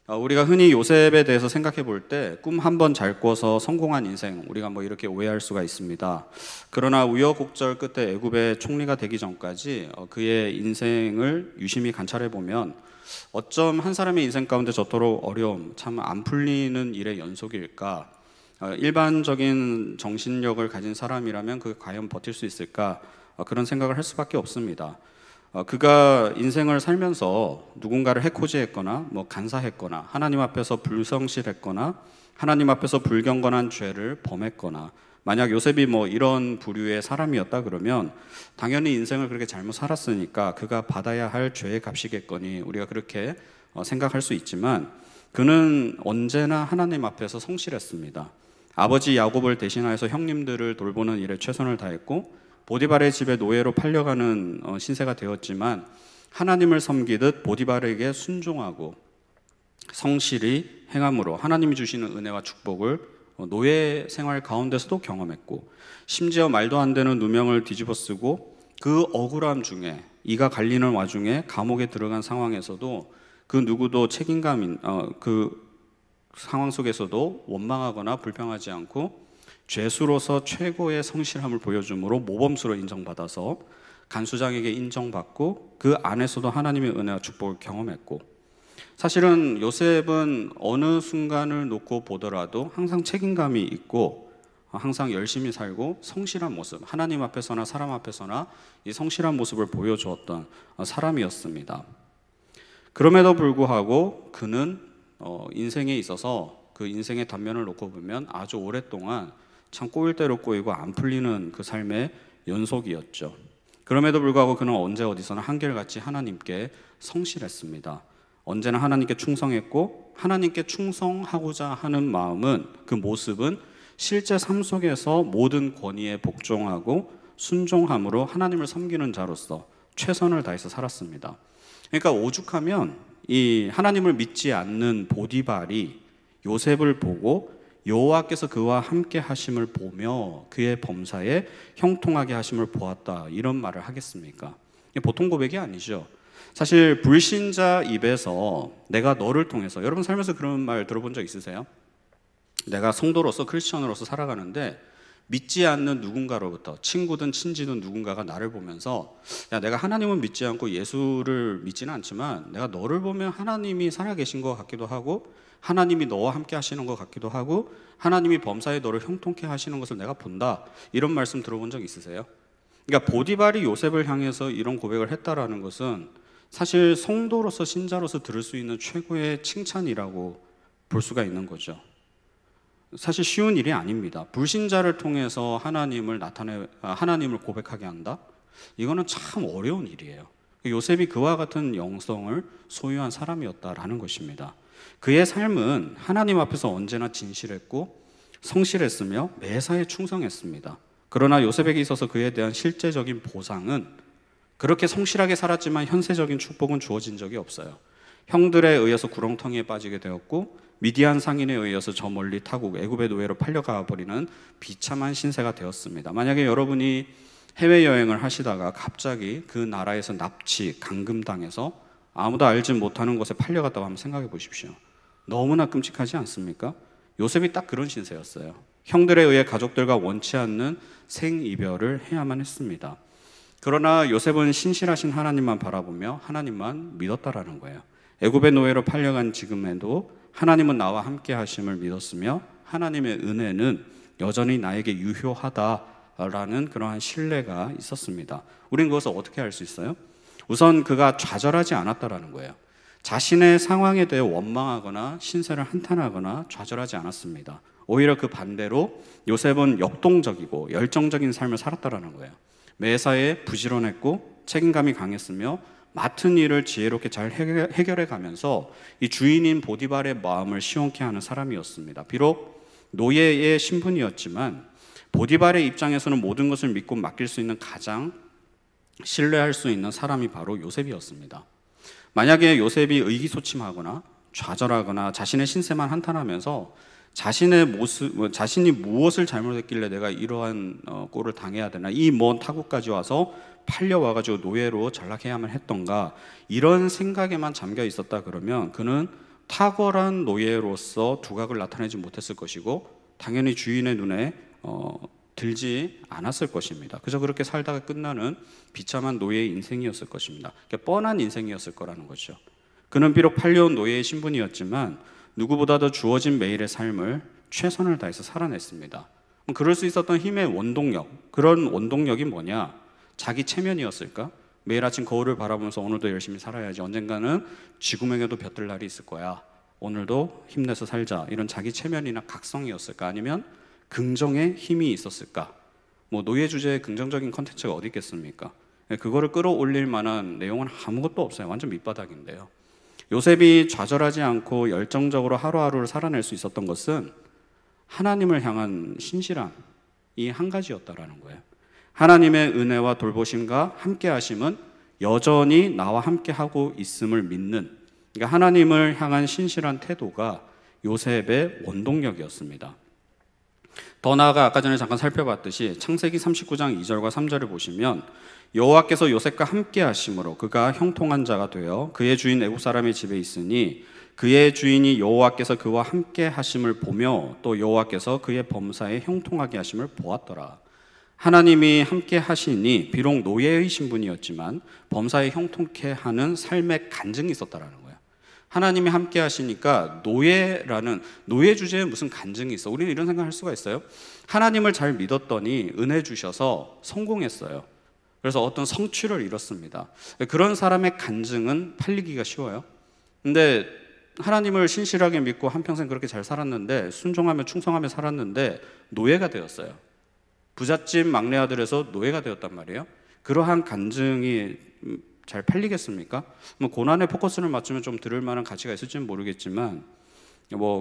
우리가 흔히 요셉에 대해서 생각해 볼 때 꿈 한 번 잘 꿔서 성공한 인생, 우리가 뭐 이렇게 오해할 수가 있습니다. 그러나 우여곡절 끝에 애굽의 총리가 되기 전까지 그의 인생을 유심히 관찰해 보면 어쩜 한 사람의 인생 가운데 저토록 어려움, 참 안 풀리는 일의 연속일까? 일반적인 정신력을 가진 사람이라면 그게 과연 버틸 수 있을까? 그런 생각을 할 수밖에 없습니다. 그가 인생을 살면서 누군가를 해코지했거나 간사했거나 하나님 앞에서 불성실했거나 하나님 앞에서 불경건한 죄를 범했거나, 만약 요셉이 이런 부류의 사람이었다 그러면 당연히 인생을 그렇게 잘못 살았으니까 그가 받아야 할 죄의 값이겠거니 우리가 그렇게 생각할 수 있지만, 그는 언제나 하나님 앞에서 성실했습니다. 아버지 야곱을 대신하여서 형님들을 돌보는 일에 최선을 다했고 보디발의 집에 노예로 팔려가는 신세가 되었지만 하나님을 섬기듯 보디발에게 순종하고 성실히 행함으로 하나님이 주시는 은혜와 축복을 노예 생활 가운데서도 경험했고, 심지어 말도 안 되는 누명을 뒤집어 쓰고 그 억울함 중에, 이가 갈리는 와중에 감옥에 들어간 상황에서도 그 누구도 그 상황 속에서도 원망하거나 불평하지 않고 죄수로서 최고의 성실함을 보여줌으로 모범수로 인정받아서 간수장에게 인정받고 그 안에서도 하나님의 은혜와 축복을 경험했고, 사실은 요셉은 어느 순간을 놓고 보더라도 항상 책임감이 있고 항상 열심히 살고 성실한 모습, 하나님 앞에서나 사람 앞에서나 이 성실한 모습을 보여주었던 사람이었습니다. 그럼에도 불구하고 그는 인생에 있어서 그 인생의 단면을 놓고 보면 아주 오랫동안 참 꼬일 대로 꼬이고 안 풀리는 그 삶의 연속이었죠. 그럼에도 불구하고 그는 언제 어디서나 한결같이 하나님께 성실했습니다. 언제나 하나님께 충성했고, 하나님께 충성하고자 하는 마음은, 그 모습은 실제 삶 속에서 모든 권위에 복종하고 순종함으로 하나님을 섬기는 자로서 최선을 다해서 살았습니다. 그러니까 오죽하면 이 하나님을 믿지 않는 보디발이 요셉을 보고 여호와께서 그와 함께 하심을 보며 그의 범사에 형통하게 하심을 보았다, 이런 말을 하겠습니까? 이게 보통 고백이 아니죠. 사실 불신자 입에서 내가 너를 통해서, 여러분 살면서 그런 말 들어본 적 있으세요? 내가 성도로서 크리스천으로서 살아가는데 믿지 않는 누군가로부터, 친구든 친지든 누군가가 나를 보면서 야, 내가 하나님은 믿지 않고 예수를 믿지는 않지만 내가 너를 보면 하나님이 살아계신 것 같기도 하고 하나님이 너와 함께 하시는 것 같기도 하고 하나님이 범사에 너를 형통케 하시는 것을 내가 본다, 이런 말씀 들어본 적 있으세요? 그러니까 보디발이 요셉을 향해서 이런 고백을 했다라는 것은 사실 성도로서, 신자로서 들을 수 있는 최고의 칭찬이라고 볼 수가 있는 거죠. 사실 쉬운 일이 아닙니다. 불신자를 통해서 하나님을 고백하게 한다? 이거는 참 어려운 일이에요. 요셉이 그와 같은 영성을 소유한 사람이었다라는 것입니다. 그의 삶은 하나님 앞에서 언제나 진실했고 성실했으며 매사에 충성했습니다. 그러나 요셉에게 있어서 그에 대한 실제적인 보상은, 그렇게 성실하게 살았지만 현세적인 축복은 주어진 적이 없어요. 형들에 의해서 구렁텅이에 빠지게 되었고 미디안 상인에 의해서 저 멀리 타국 애굽의 노예로 팔려가 버리는 비참한 신세가 되었습니다. 만약에 여러분이 해외여행을 하시다가 갑자기 그 나라에서 납치, 감금당해서 아무도 알지 못하는 곳에 팔려갔다고 한번 생각해 보십시오. 너무나 끔찍하지 않습니까? 요셉이 딱 그런 신세였어요. 형들에 의해 가족들과 원치 않는 생이별을 해야만 했습니다. 그러나 요셉은 신실하신 하나님만 바라보며 하나님만 믿었다라는 거예요. 애굽의 노예로 팔려간 지금에도 하나님은 나와 함께 하심을 믿었으며 하나님의 은혜는 여전히 나에게 유효하다라는 그러한 신뢰가 있었습니다. 우린 그것을 어떻게 알 수 있어요? 우선 그가 좌절하지 않았다라는 거예요. 자신의 상황에 대해 원망하거나 신세를 한탄하거나 좌절하지 않았습니다. 오히려 그 반대로 요셉은 역동적이고 열정적인 삶을 살았다라는 거예요. 매사에 부지런했고 책임감이 강했으며 맡은 일을 지혜롭게 잘 해결해 가면서 이 주인인 보디발의 마음을 시원케 하는 사람이었습니다. 비록 노예의 신분이었지만 보디발의 입장에서는 모든 것을 믿고 맡길 수 있는 가장 신뢰할 수 있는 사람이 바로 요셉이었습니다. 만약에 요셉이 의기소침하거나 좌절하거나 자신의 신세만 한탄하면서 자신이 무엇을 잘못했길래 내가 이러한 꼴을 당해야 되나, 이 먼 타국까지 와서 팔려와가지고 노예로 전락해야만 했던가, 이런 생각에만 잠겨 있었다 그러면 그는 탁월한 노예로서 두각을 나타내지 못했을 것이고 당연히 주인의 눈에 들지 않았을 것입니다. 그저 그렇게 살다가 끝나는 비참한 노예의 인생이었을 것입니다. 그러니까 뻔한 인생이었을 거라는 거죠. 그는 비록 팔려온 노예의 신분이었지만 누구보다도 주어진 매일의 삶을 최선을 다해서 살아냈습니다. 그럴 수 있었던 힘의 원동력, 그런 원동력이 뭐냐? 자기 체면이었을까? 매일 아침 거울을 바라보면서 오늘도 열심히 살아야지, 언젠가는 지구명에도 볕들 날이 있을 거야, 오늘도 힘내서 살자, 이런 자기 체면이나 각성이었을까? 아니면 긍정의 힘이 있었을까? 노예 주제에 긍정적인 컨텐츠가 어디 있겠습니까? 그거를 끌어올릴 만한 내용은 아무것도 없어요. 완전 밑바닥인데요. 요셉이 좌절하지 않고 열정적으로 하루하루를 살아낼 수 있었던 것은 하나님을 향한 신실함, 이 한 가지였다라는 거예요. 하나님의 은혜와 돌보심과 함께 하심은 여전히 나와 함께 하고 있음을 믿는, 그러니까 하나님을 향한 신실한 태도가 요셉의 원동력이었습니다. 더 나아가 아까 전에 잠깐 살펴봤듯이 창세기 39장 2절과 3절을 보시면 여호와께서 요셉과 함께 하심으로 그가 형통한 자가 되어 그의 주인 애굽 사람의 집에 있으니 그의 주인이 여호와께서 그와 함께 하심을 보며 또 여호와께서 그의 범사에 형통하게 하심을 보았더라. 하나님이 함께 하시니 비록 노예의 신분이었지만 범사에 형통케 하는 삶의 간증이 있었다라는 거예요. 하나님이 함께 하시니까 노예 주제에 무슨 간증이 있어? 우리는 이런 생각을 할 수가 있어요. 하나님을 잘 믿었더니 은혜 주셔서 성공했어요. 그래서 어떤 성취를 이뤘습니다. 그런 사람의 간증은 팔리기가 쉬워요. 근데 하나님을 신실하게 믿고 한평생 그렇게 잘 살았는데, 순종하며 충성하며 살았는데 노예가 되었어요. 부잣집 막내 아들에서 노예가 되었단 말이에요. 그러한 간증이 잘 팔리겠습니까? 고난에 포커스를 맞추면 좀 들을 만한 가치가 있을지는 모르겠지만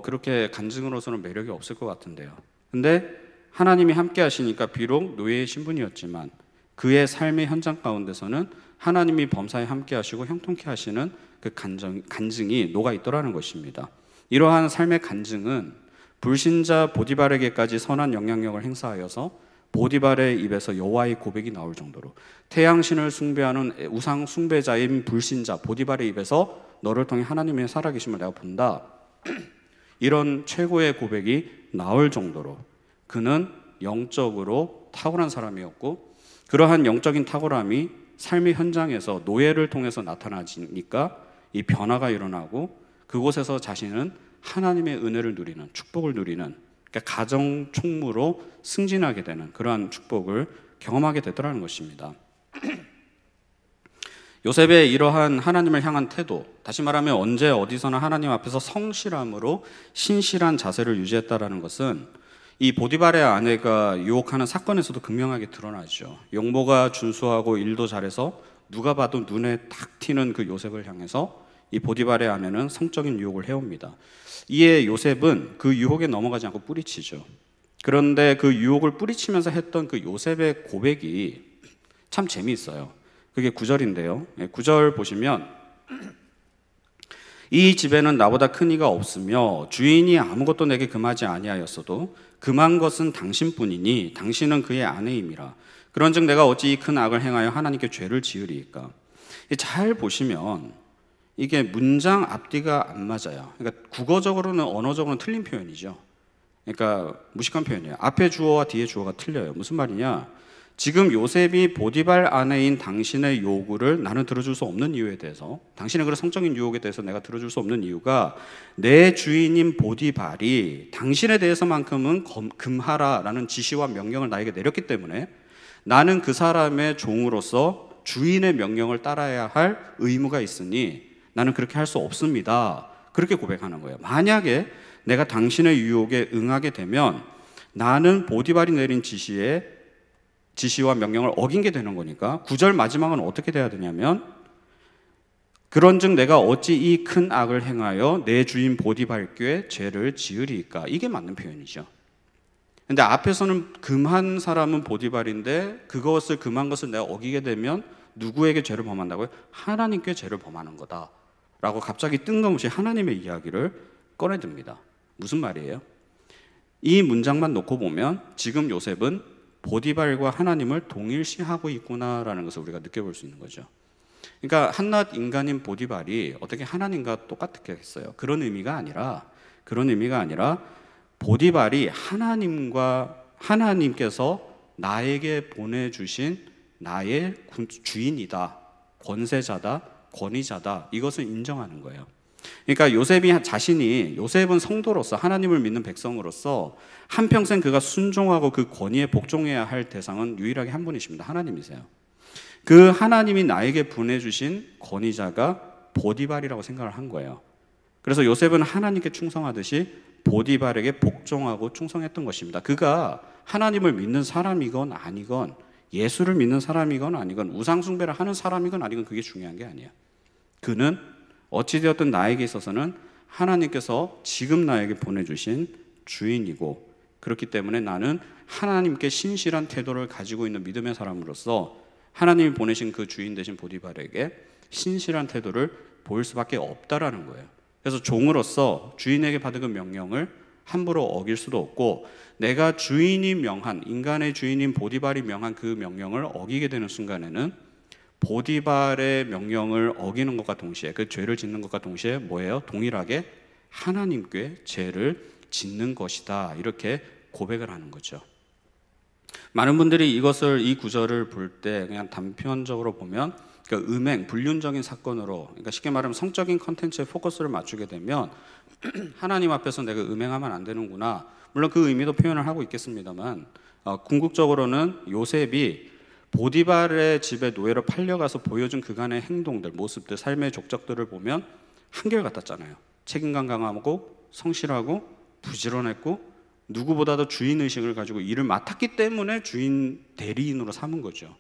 그렇게 간증으로서는 매력이 없을 것 같은데요. 근데 하나님이 함께 하시니까 비록 노예의 신분이었지만 그의 삶의 현장 가운데서는 하나님이 범사에 함께 하시고 형통케 하시는 그 간증이 녹아 있더라는 것입니다. 이러한 삶의 간증은 불신자 보디발에게까지 선한 영향력을 행사하여서 보디발의 입에서 여호와의 고백이 나올 정도로, 태양신을 숭배하는 우상 숭배자인 불신자 보디발의 입에서 너를 통해 하나님의 살아계심을 내가 본다, 이런 최고의 고백이 나올 정도로 그는 영적으로 탁월한 사람이었고, 그러한 영적인 탁월함이 삶의 현장에서 노예를 통해서 나타나니까 이 변화가 일어나고 그곳에서 자신은 하나님의 은혜를 누리는, 축복을 누리는, 그러니까 가정 총무로 승진하게 되는 그러한 축복을 경험하게 되더라는 것입니다. 요셉의 이러한 하나님을 향한 태도, 다시 말하면 언제 어디서나 하나님 앞에서 성실함으로 신실한 자세를 유지했다라는 것은 이 보디발의 아내가 유혹하는 사건에서도 극명하게 드러나죠. 용모가 준수하고 일도 잘해서 누가 봐도 눈에 딱 튀는 그 요셉을 향해서 이 보디발의 아내는 성적인 유혹을 해옵니다. 이에 요셉은 그 유혹에 넘어가지 않고 뿌리치죠. 그런데 그 유혹을 뿌리치면서 했던 그 요셉의 고백이 참 재미있어요. 그게 9절인데요. 9절 보시면 이 집에는 나보다 큰 이가 없으며 주인이 아무것도 내게 금하지 아니하였어도 금한 것은 당신뿐이니 당신은 그의 아내임이라. 그런즉 내가 어찌 이 큰 악을 행하여 하나님께 죄를 지으리이까. 잘 보시면 이게 문장 앞뒤가 안 맞아요. 그러니까 국어적으로는 언어적으로는 틀린 표현이죠. 그러니까 무식한 표현이에요. 앞에 주어와 뒤에 주어가 틀려요. 무슨 말이냐? 지금 요셉이 보디발 아내인 당신의 요구를 나는 들어줄 수 없는 이유에 대해서, 당신의 그런 성적인 유혹에 대해서 내가 들어줄 수 없는 이유가 내 주인인 보디발이 당신에 대해서만큼은 금하라라는 지시와 명령을 나에게 내렸기 때문에 나는 그 사람의 종으로서 주인의 명령을 따라야 할 의무가 있으니 나는 그렇게 할 수 없습니다. 그렇게 고백하는 거예요. 만약에 내가 당신의 유혹에 응하게 되면 나는 보디발이 내린 지시와 명령을 어긴 게 되는 거니까 9절 마지막은 어떻게 돼야 되냐면 그런즉 내가 어찌 이 큰 악을 행하여 내 주인 보디발께 죄를 지으리이까. 이게 맞는 표현이죠. 근데 앞에서는 금한 사람은 보디발인데 그것을 금한 것을 내가 어기게 되면 누구에게 죄를 범한다고요? 하나님께 죄를 범하는 거다 라고 갑자기 뜬금없이 하나님의 이야기를 꺼내듭니다. 무슨 말이에요? 이 문장만 놓고 보면 지금 요셉은 보디발과 하나님을 동일시하고 있구나라는 것을 우리가 느껴볼 수 있는 거죠. 그러니까 한낱 인간인 보디발이 어떻게 하나님과 똑같겠어요? 그런 의미가 아니라 보디발이 하나님께서 나에게 보내주신 나의 주인이다, 권세자다, 권위자다, 이것을 인정하는 거예요. 그러니까 요셉은 성도로서, 하나님을 믿는 백성으로서 한평생 그가 순종하고 그 권위에 복종해야 할 대상은 유일하게 한 분이십니다. 하나님이세요. 그 하나님이 나에게 보내주신 권위자가 보디발이라고 생각을 한 거예요. 그래서 요셉은 하나님께 충성하듯이 보디발에게 복종하고 충성했던 것입니다. 그가 하나님을 믿는 사람이건 아니건, 예수를 믿는 사람이건 아니건, 우상숭배를 하는 사람이건 아니건 그게 중요한 게 아니에요. 그는 어찌되었든 나에게 있어서는 하나님께서 지금 나에게 보내주신 주인이고, 그렇기 때문에 나는 하나님께 신실한 태도를 가지고 있는 믿음의 사람으로서 하나님이 보내신 그 주인 되신 보디발에게 신실한 태도를 보일 수밖에 없다라는 거예요. 그래서 종으로서 주인에게 받은 그 명령을 함부로 어길 수도 없고, 내가 주인이 명한, 인간의 주인인 보디발이 명한 그 명령을 어기게 되는 순간에는 보디발의 명령을 어기는 것과 동시에, 그 죄를 짓는 것과 동시에 뭐예요? 동일하게 하나님께 죄를 짓는 것이다, 이렇게 고백을 하는 거죠. 많은 분들이 이 구절을 볼 때 그냥 단편적으로 보면 그러니까 불륜적인 사건으로, 그러니까 쉽게 말하면 성적인 컨텐츠에 포커스를 맞추게 되면 하나님 앞에서 내가 음행하면 안 되는구나, 물론 그 의미도 표현을 하고 있겠습니다만, 궁극적으로는 요셉이 보디발의 집에 노예로 팔려가서 보여준 그간의 행동들, 모습들, 삶의 족적들을 보면 한결같았잖아요. 책임감 강하고 성실하고 부지런했고, 누구보다도 주인의식을 가지고 일을 맡았기 때문에 주인 대리인으로 삼은 거죠.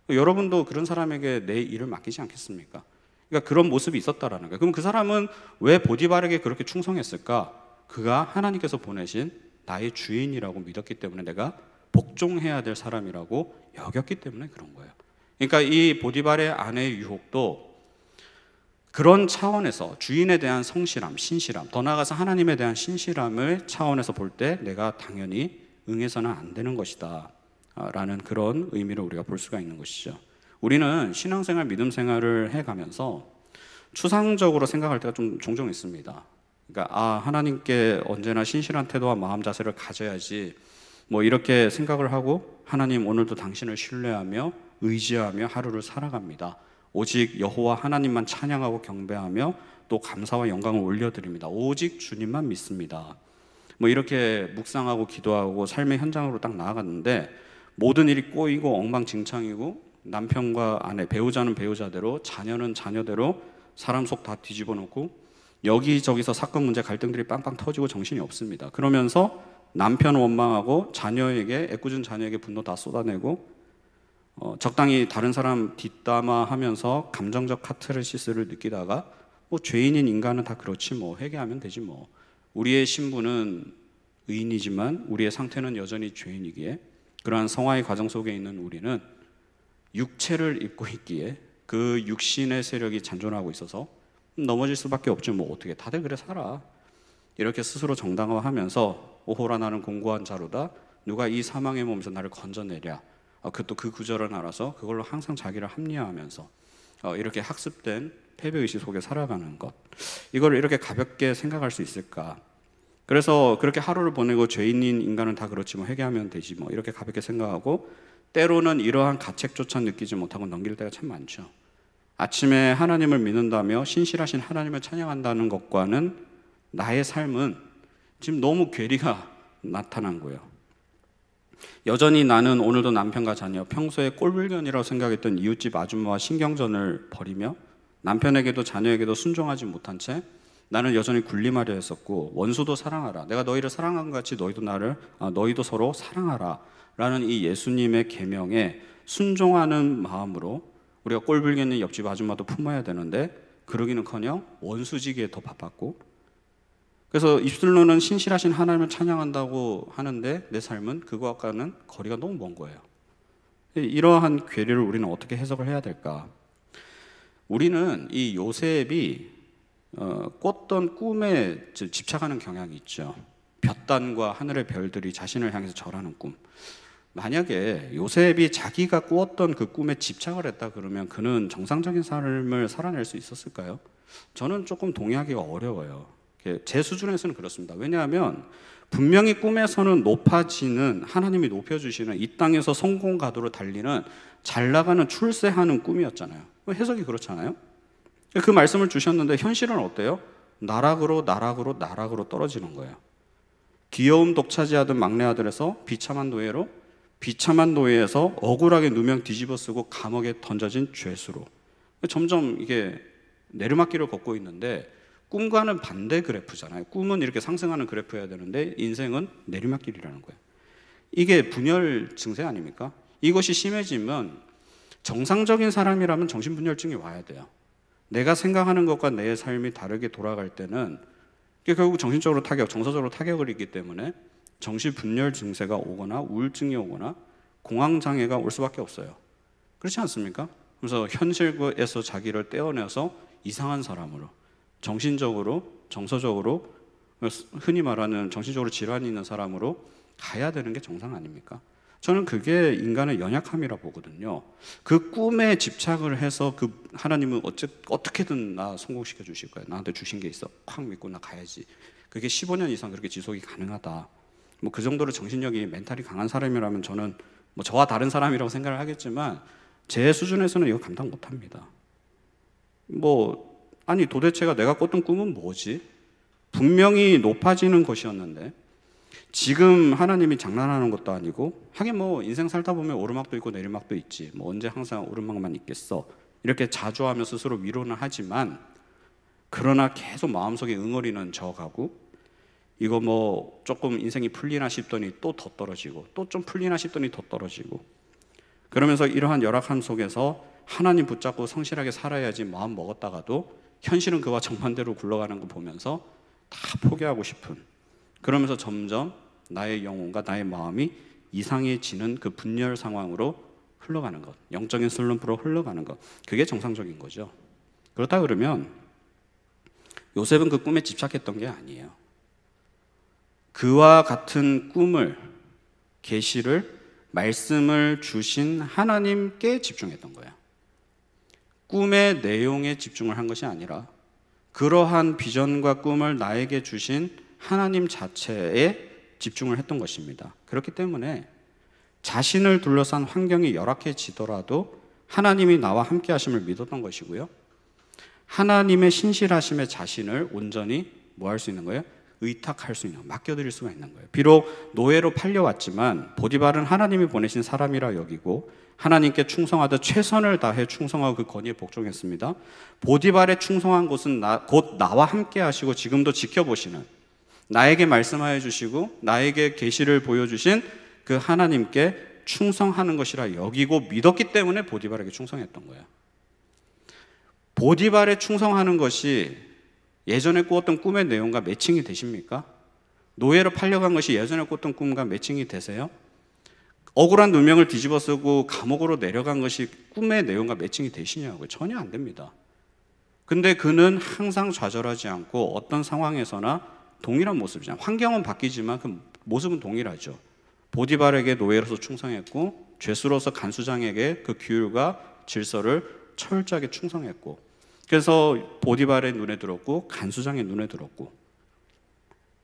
여러분도 그런 사람에게 내 일을 맡기지 않겠습니까? 그러니까 그런 모습이 있었다라는 거예요. 그럼 그 사람은 왜 보디발에게 그렇게 충성했을까? 그가 하나님께서 보내신 나의 주인이라고 믿었기 때문에, 내가 복종해야 될 사람이라고 여겼기 때문에 그런 거예요. 그러니까 이 보디발의 아내의 유혹도 그런 차원에서 주인에 대한 성실함, 신실함, 더 나아가서 하나님에 대한 신실함을 차원에서 볼 때 내가 당연히 응해서는 안 되는 것이다 라는 그런 의미를 우리가 볼 수가 있는 것이죠. 우리는 신앙생활, 믿음생활을 해가면서 추상적으로 생각할 때가 좀 종종 있습니다. 그러니까 하나님께 언제나 신실한 태도와 마음 자세를 가져야지, 뭐 이렇게 생각을 하고, 하나님 오늘도 당신을 신뢰하며 의지하며 하루를 살아갑니다. 오직 여호와 하나님만 찬양하고 경배하며 또 감사와 영광을 올려드립니다. 오직 주님만 믿습니다. 뭐 이렇게 묵상하고 기도하고 삶의 현장으로 딱 나아갔는데, 모든 일이 꼬이고 엉망진창이고, 남편과 아내, 배우자는 배우자대로, 자녀는 자녀대로 사람 속 다 뒤집어 놓고, 여기저기서 사건 문제 갈등들이 빵빵 터지고 정신이 없습니다. 그러면서 남편 원망하고 애꿎은 자녀에게 분노 다 쏟아내고, 적당히 다른 사람 뒷담화하면서 감정적 카타르시스를 느끼다가, 뭐 죄인인 인간은 다 그렇지, 뭐 회개하면 되지, 뭐 우리의 신분은 의인이지만 우리의 상태는 여전히 죄인이기에, 그러한 성화의 과정 속에 있는 우리는 육체를 입고 있기에 그 육신의 세력이 잔존하고 있어서 넘어질 수밖에 없지, 뭐 어떻게 다들 그래 살아, 이렇게 스스로 정당화하면서 오호라 나는 공고한 자로다, 누가 이 사망의 몸에서 나를 건져내랴, 또 그 구절을 알아서 그걸로 항상 자기를 합리화하면서 이렇게 학습된 패배의식 속에 살아가는 것, 이걸 이렇게 가볍게 생각할 수 있을까? 그래서 그렇게 하루를 보내고 죄인인 인간은 다 그렇지, 뭐 회개하면 되지, 뭐 이렇게 가볍게 생각하고, 때로는 이러한 가책조차 느끼지 못하고 넘길 때가 참 많죠. 아침에 하나님을 믿는다며 신실하신 하나님을 찬양한다는 것과는 나의 삶은 지금 너무 괴리가 나타난 거예요. 여전히 나는 오늘도 남편과 자녀, 평소에 꼴불견이라고 생각했던 이웃집 아줌마와 신경전을 벌이며, 남편에게도 자녀에게도 순종하지 못한 채 나는 여전히 군림하려 했었고, 원수도 사랑하라, 내가 너희를 사랑한 것 같이 너희도 서로 사랑하라 라는 이 예수님의 계명에 순종하는 마음으로 우리가 꼴불견인 옆집 아줌마도 품어야 되는데, 그러기는커녕 원수지기에 더 바빴고, 그래서 입술로는 신실하신 하나님을 찬양한다고 하는데 내 삶은 그거와는 거리가 너무 먼 거예요. 이러한 괴리를 우리는 어떻게 해석을 해야 될까? 우리는 이 요셉이 꿨던 꿈에 집착하는 경향이 있죠. 볕단과 하늘의 별들이 자신을 향해서 절하는 꿈. 만약에 요셉이 자기가 꾸었던 그 꿈에 집착을 했다 그러면 그는 정상적인 삶을 살아낼 수 있었을까요? 저는 조금 동의하기가 어려워요. 제 수준에서는 그렇습니다. 왜냐하면 분명히 꿈에서는 높아지는, 하나님이 높여주시는 이 땅에서 성공 가도로 달리는 잘 나가는 출세하는 꿈이었잖아요. 해석이 그렇잖아요. 그 말씀을 주셨는데 현실은 어때요? 나락으로 떨어지는 거예요. 귀여움 독차지하던 막내 아들에서 비참한 노예로, 비참한 노예에서 억울하게 누명 뒤집어 쓰고 감옥에 던져진 죄수로, 점점 이게 내리막길을 걷고 있는데 꿈과는 반대 그래프잖아요. 꿈은 이렇게 상승하는 그래프여야 되는데 인생은 내리막길이라는 거예요. 이게 분열 증세 아닙니까? 이것이 심해지면 정상적인 사람이라면 정신분열증이 와야 돼요. 내가 생각하는 것과 내 삶이 다르게 돌아갈 때는 이게 결국 정신적으로 타격, 정서적으로 타격을 입기 때문에 정신분열 증세가 오거나 우울증이 오거나 공황장애가 올 수밖에 없어요. 그렇지 않습니까? 그래서 현실에서 자기를 떼어내서 이상한 사람으로, 정신적으로, 정서적으로, 흔히 말하는 정신적으로 질환이 있는 사람으로 가야 되는 게 정상 아닙니까? 저는 그게 인간의 연약함이라 보거든요. 그 꿈에 집착을 해서 그 하나님은 어떻게든 나 성공시켜 주실 거야. 나한테 주신 게 있어. 확 믿고 나 가야지. 그게 15년 이상 그렇게 지속이 가능하다. 뭐 그 정도로 정신력이, 멘탈이 강한 사람이라면 저는 뭐 저와 다른 사람이라고 생각을 하겠지만 제 수준에서는 이거 감당 못 합니다. 아니 도대체가 내가 꿨던 꿈은 뭐지? 분명히 높아지는 것이었는데 지금 하나님이 장난하는 것도 아니고, 하긴 뭐 인생 살다 보면 오르막도 있고 내리막도 있지, 뭐 언제 항상 오르막만 있겠어, 이렇게 자조하며 스스로 위로는 하지만 그러나 계속 마음속에 응어리는 저가고, 이거 뭐 조금 인생이 풀리나 싶더니 또 더 떨어지고, 또 좀 풀리나 싶더니 더 떨어지고, 그러면서 이러한 열악함 속에서 하나님 붙잡고 성실하게 살아야지 마음 먹었다가도 현실은 그와 정반대로 굴러가는 거 보면서 다 포기하고 싶은, 그러면서 점점 나의 영혼과 나의 마음이 이상해지는 그 분열 상황으로 흘러가는 것, 영적인 슬럼프로 흘러가는 것, 그게 정상적인 거죠. 그렇다 그러면 요셉은 그 꿈에 집착했던 게 아니에요. 그와 같은 꿈을, 계시를, 말씀을 주신 하나님께 집중했던 거예요. 꿈의 내용에 집중을 한 것이 아니라 그러한 비전과 꿈을 나에게 주신 하나님 자체에 집중을 했던 것입니다. 그렇기 때문에 자신을 둘러싼 환경이 열악해지더라도 하나님이 나와 함께 하심을 믿었던 것이고요, 하나님의 신실하심에 자신을 온전히 뭐 할 수 있는 거예요? 의탁할 수 있는, 맡겨드릴 수가 있는 거예요. 비록 노예로 팔려왔지만 보디발은 하나님이 보내신 사람이라 여기고 하나님께 충성하듯 최선을 다해 충성하고 그 건의에 복종했습니다. 보디발에 충성한 곳은 곧 나와 함께 하시고 지금도 지켜보시는, 나에게 말씀하여 주시고 나에게 계시를 보여주신 그 하나님께 충성하는 것이라 여기고 믿었기 때문에 보디발에게 충성했던 거예요. 보디발에 충성하는 것이 예전에 꾸었던 꿈의 내용과 매칭이 되십니까? 노예로 팔려간 것이 예전에 꿨던 꿈과 매칭이 되세요? 억울한 누명을 뒤집어 쓰고 감옥으로 내려간 것이 꿈의 내용과 매칭이 되시냐고요? 전혀 안 됩니다. 근데 그는 항상 좌절하지 않고 어떤 상황에서나 동일한 모습이잖아요. 환경은 바뀌지만 그 모습은 동일하죠. 보디발에게 노예로서 충성했고 죄수로서 간수장에게 그 규율과 질서를 철저하게 충성했고, 그래서 보디발의 눈에 들었고 간수장의 눈에 들었고,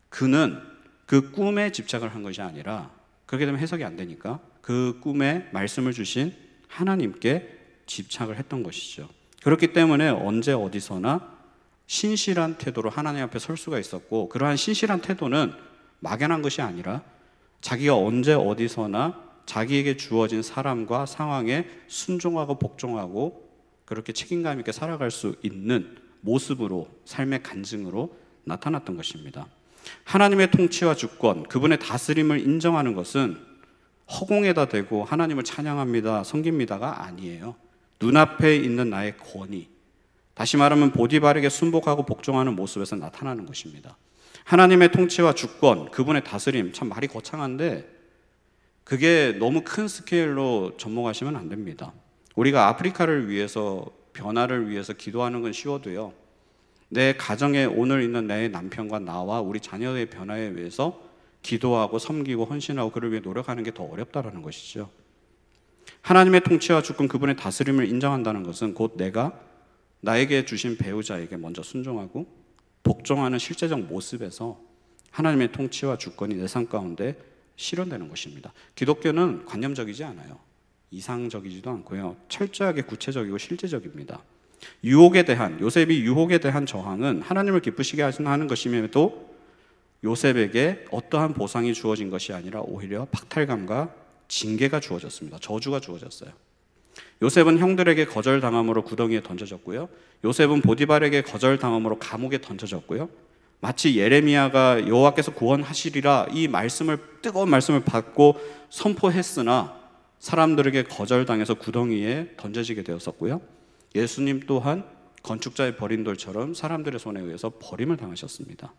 그는 그 꿈에 집착을 한 것이 아니라, 그렇게 되면 해석이 안 되니까 그 꿈에 말씀을 주신 하나님께 집착을 했던 것이죠. 그렇기 때문에 언제 어디서나 신실한 태도로 하나님 앞에 설 수가 있었고, 그러한 신실한 태도는 막연한 것이 아니라 자기가 언제 어디서나 자기에게 주어진 사람과 상황에 순종하고 복종하고 그렇게 책임감 있게 살아갈 수 있는 모습으로, 삶의 간증으로 나타났던 것입니다. 하나님의 통치와 주권, 그분의 다스림을 인정하는 것은 허공에다 대고 하나님을 찬양합니다, 섬깁니다가 아니에요. 눈앞에 있는 나의 권위, 다시 말하면 보디발에게 순복하고 복종하는 모습에서 나타나는 것입니다. 하나님의 통치와 주권, 그분의 다스림, 참 말이 거창한데 그게 너무 큰 스케일로 접목하시면 안 됩니다. 우리가 아프리카를 위해서, 변화를 위해서 기도하는 건 쉬워도요, 내 가정에 오늘 있는 내 남편과 나와 우리 자녀의 변화에 위해서 기도하고 섬기고 헌신하고 그를 위해 노력하는 게 더 어렵다라는 것이죠. 하나님의 통치와 주권, 그분의 다스림을 인정한다는 것은 곧 내가 나에게 주신 배우자에게 먼저 순종하고 복종하는 실제적 모습에서 하나님의 통치와 주권이 내 삶 가운데 실현되는 것입니다. 기독교는 관념적이지 않아요. 이상적이지도 않고요. 철저하게 구체적이고 실제적입니다. 요셉이 유혹에 대한 저항은 하나님을 기쁘시게 하는 것임에도 요셉에게 어떠한 보상이 주어진 것이 아니라 오히려 박탈감과 징계가 주어졌습니다. 저주가 주어졌어요. 요셉은 형들에게 거절당함으로 구덩이에 던져졌고요. 요셉은 보디발에게 거절당함으로 감옥에 던져졌고요. 마치 예레미야가 여호와께서 구원하시리라 이 뜨거운 말씀을 받고 선포했으나 사람들에게 거절당해서 구덩이에 던져지게 되었었고요. 예수님 또한 건축자의 버린 돌처럼 사람들의 손에 의해서 버림을 당하셨습니다.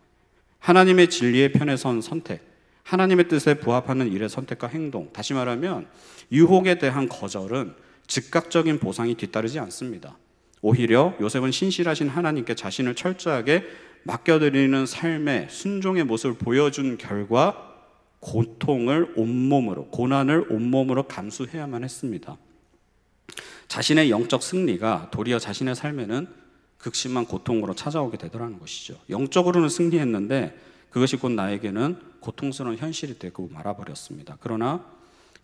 하나님의 진리의 편에 선 선택, 하나님의 뜻에 부합하는 일의 선택과 행동, 다시 말하면 유혹에 대한 거절은 즉각적인 보상이 뒤따르지 않습니다. 오히려 요셉은 신실하신 하나님께 자신을 철저하게 맡겨드리는 삶의 순종의 모습을 보여준 결과 고난을 온몸으로 감수해야만 했습니다. 자신의 영적 승리가 도리어 자신의 삶에는 극심한 고통으로 찾아오게 되더라는 것이죠. 영적으로는 승리했는데 그것이 곧 나에게는 고통스러운 현실이 되고 말아버렸습니다. 그러나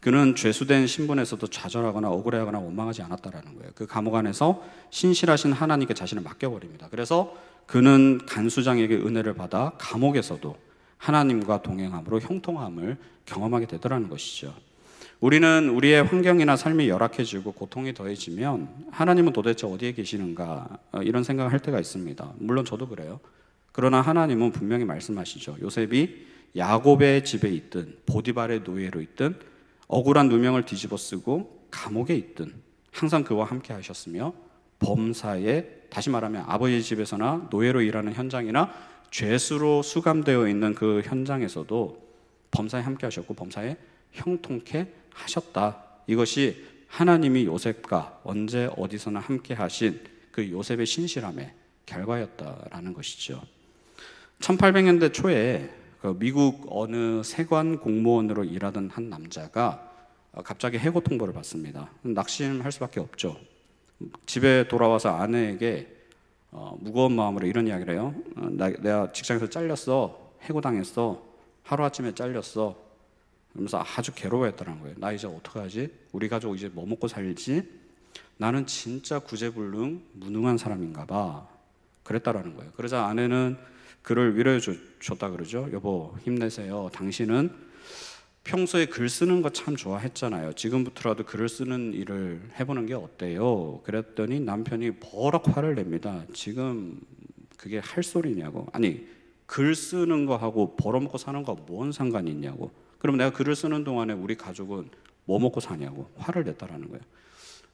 그는 죄수된 신분에서도 좌절하거나 억울해하거나 원망하지 않았다라는 거예요. 그 감옥 안에서 신실하신 하나님께 자신을 맡겨버립니다. 그래서 그는 간수장에게 은혜를 받아 감옥에서도 하나님과 동행함으로 형통함을 경험하게 되더라는 것이죠. 우리는 우리의 환경이나 삶이 열악해지고 고통이 더해지면 하나님은 도대체 어디에 계시는가 이런 생각을 할 때가 있습니다. 물론 저도 그래요. 그러나 하나님은 분명히 말씀하시죠. 요셉이 야곱의 집에 있든 보디발의 노예로 있든 억울한 누명을 뒤집어 쓰고 감옥에 있든 항상 그와 함께 하셨으며 범사에, 다시 말하면 아버지의 집에서나 노예로 일하는 현장이나 죄수로 수감되어 있는 그 현장에서도 범사에 함께 하셨고 범사에 형통케 하셨다. 이것이 하나님이 요셉과 언제 어디서나 함께 하신 그 요셉의 신실함의 결과였다라는 것이죠. 1800년대 초에 미국 어느 세관 공무원으로 일하던 한 남자가 갑자기 해고 통보를 받습니다. 낙심할 수밖에 없죠. 집에 돌아와서 아내에게 무거운 마음으로 이런 이야기를 해요. 내가 직장에서 잘렸어. 해고당했어. 하루아침에 잘렸어. 그러면서 아주 괴로워했다는 거예요. 나 이제 어떡하지? 우리 가족 이제 뭐 먹고 살지? 나는 진짜 구제불능 무능한 사람인가 봐. 그랬다라는 거예요. 그러자 아내는 그를 위로해 줬다 그러죠. 여보 힘내세요. 당신은 평소에 글 쓰는 거 참 좋아했잖아요. 지금부터라도 글을 쓰는 일을 해보는 게 어때요? 그랬더니 남편이 버럭 화를 냅니다. 지금 그게 할 소리냐고. 아니 글 쓰는 거하고 벌어먹고 사는 거 뭔 상관이 있냐고. 그럼 내가 글을 쓰는 동안에 우리 가족은 뭐 먹고 사냐고 화를 냈다라는 거예요.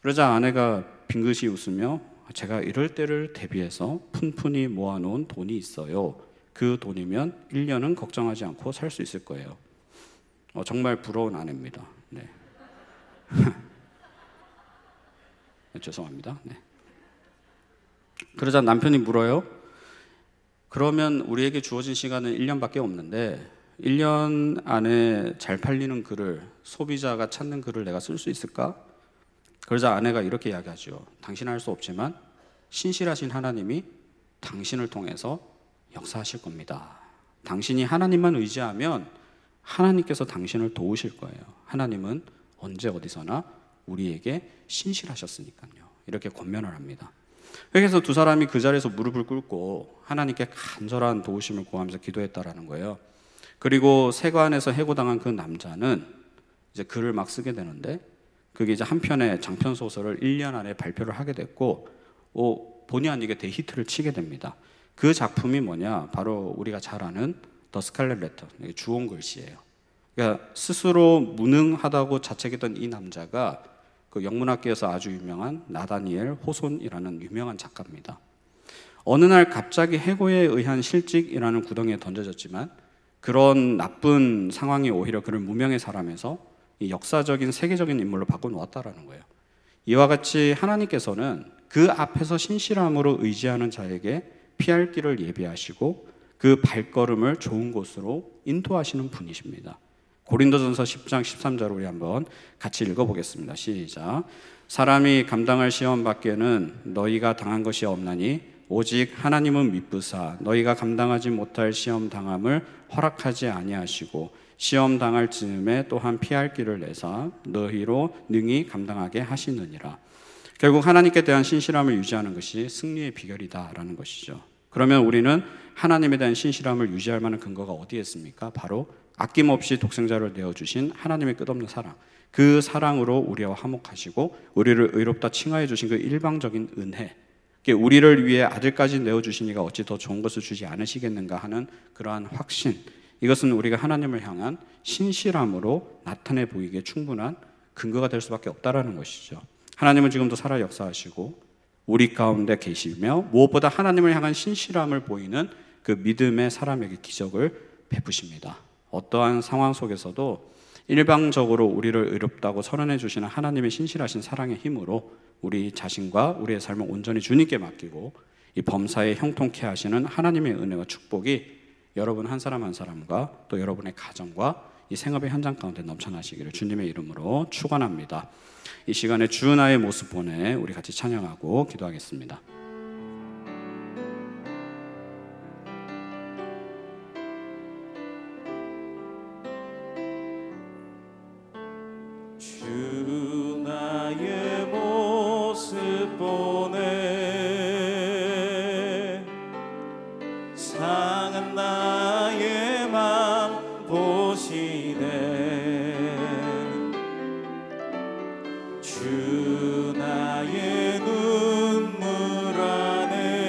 그러자 아내가 빙긋이 웃으며 제가 이럴 때를 대비해서 푼푼히 모아놓은 돈이 있어요. 그 돈이면 1년은 걱정하지 않고 살 수 있을 거예요. 정말 부러운 아내입니다. 네. 죄송합니다. 네. 그러자 남편이 물어요. 그러면 우리에게 주어진 시간은 1년밖에 없는데 1년 안에 잘 팔리는 글을, 소비자가 찾는 글을 내가 쓸 수 있을까? 그러자 아내가 이렇게 이야기하죠. 당신은 할 수 없지만 신실하신 하나님이 당신을 통해서 역사하실 겁니다. 당신이 하나님만 의지하면 하나님께서 당신을 도우실 거예요. 하나님은 언제 어디서나 우리에게 신실하셨으니까요. 이렇게 권면을 합니다. 그래서 두 사람이 그 자리에서 무릎을 꿇고 하나님께 간절한 도우심을 구하면서 기도했다라는 거예요. 그리고 세관에서 해고당한 그 남자는 이제 글을 막 쓰게 되는데 그게 이제 한 편의 장편 소설을 1년 안에 발표를 하게 됐고 본의 아니게 대히트를 치게 됩니다. 그 작품이 뭐냐? 바로 우리가 잘 아는 더 스칼렛 레터, 주홍 글씨예요. 그러니까 스스로 무능하다고 자책했던 이 남자가 그 영문학계에서 아주 유명한 나다니엘 호손이라는 유명한 작가입니다. 어느 날 갑자기 해고에 의한 실직이라는 구덩이에 던져졌지만 그런 나쁜 상황이 오히려 그를 무명의 사람에서 이 역사적인 세계적인 인물로 바꿔놓았다라는 거예요. 이와 같이 하나님께서는 그 앞에서 신실함으로 의지하는 자에게 피할 길을 예비하시고 그 발걸음을 좋은 곳으로 인도하시는 분이십니다. 고린도전서 10장 13절 우리 한번 같이 읽어보겠습니다. 시작. 사람이 감당할 시험 밖에는 너희가 당한 것이 없나니 오직 하나님은 미쁘사 너희가 감당하지 못할 시험 당함을 허락하지 아니하시고 시험 당할 즈음에 또한 피할 길을 내사 너희로 능히 감당하게 하시느니라. 결국 하나님께 대한 신실함을 유지하는 것이 승리의 비결이다라는 것이죠. 그러면 우리는 하나님에 대한 신실함을 유지할 만한 근거가 어디에 있습니까? 바로 아낌없이 독생자를 내어주신 하나님의 끝없는 사랑, 그 사랑으로 우리와 화목하시고 우리를 의롭다 칭하여 주신 그 일방적인 은혜, 우리를 위해 아들까지 내어주시니가 어찌 더 좋은 것을 주지 않으시겠는가 하는 그러한 확신, 이것은 우리가 하나님을 향한 신실함으로 나타내 보이기에 충분한 근거가 될 수밖에 없다라는 것이죠. 하나님은 지금도 살아 역사하시고 우리 가운데 계시며 무엇보다 하나님을 향한 신실함을 보이는 그 믿음의 사람에게 기적을 베푸십니다. 어떠한 상황 속에서도 일방적으로 우리를 의롭다고 선언해 주시는 하나님의 신실하신 사랑의 힘으로 우리 자신과 우리의 삶을 온전히 주님께 맡기고 이 범사에 형통케 하시는 하나님의 은혜와 축복이 여러분 한 사람 한 사람과 또 여러분의 가정과 이 생업의 현장 가운데 넘쳐나시기를 주님의 이름으로 축원합니다. 이 시간에 주 나의 모습 보내 우리 같이 찬양하고 기도하겠습니다. 주 나의 모습 보내 상한 나의 맘 보시네 주 나의 눈물 안에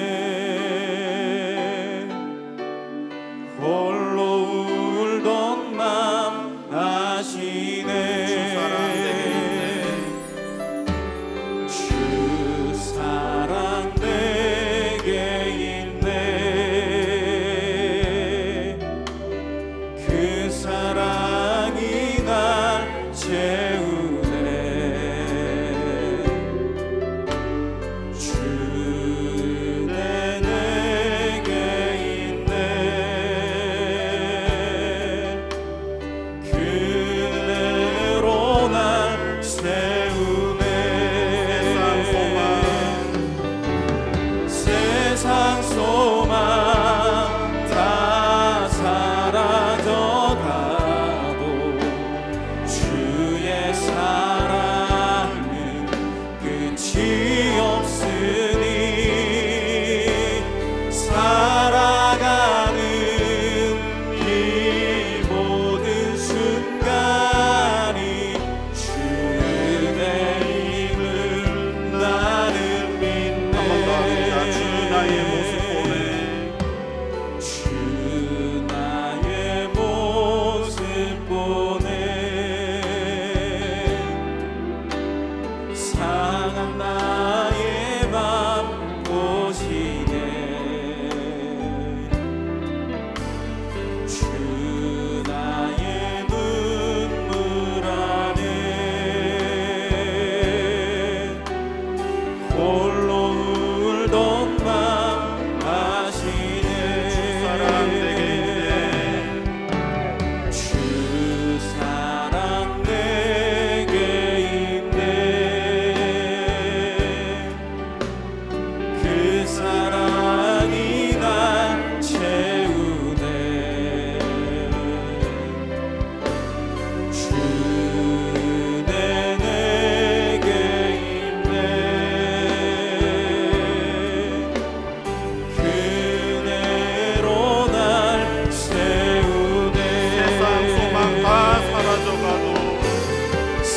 홀로 울던 맘 아시네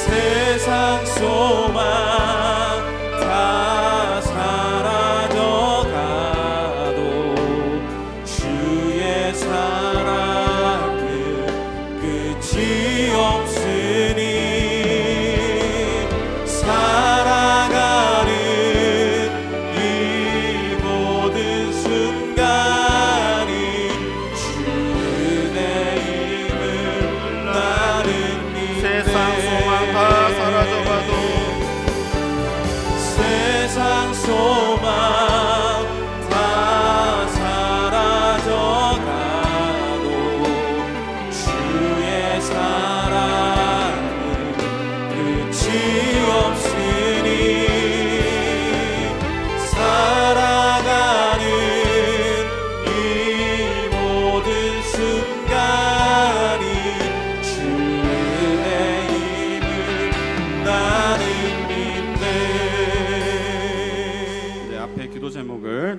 세상 소망 다 사라져가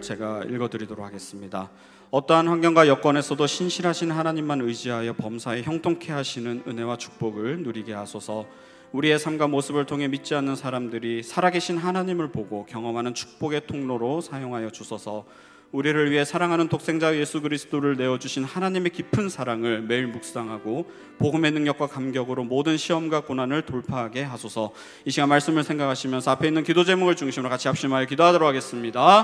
제가 읽어드리도록 하겠습니다. 어떠한 환경과 여건에서도 신실하신 하나님만 의지하여 범사에 형통케 하시는 은혜와 축복을 누리게 하소서. 우리의 삶과 모습을 통해 믿지 않는 사람들이 살아계신 하나님을 보고 경험하는 축복의 통로로 사용하여 주소서. 우리를 위해 사랑하는 독생자 예수 그리스도를 내어주신 하나님의 깊은 사랑을 매일 묵상하고 복음의 능력과 감격으로 모든 시험과 고난을 돌파하게 하소서. 이 시간 말씀을 생각하시면서 앞에 있는 기도 제목을 중심으로 같이 합심하여 기도하도록 하겠습니다.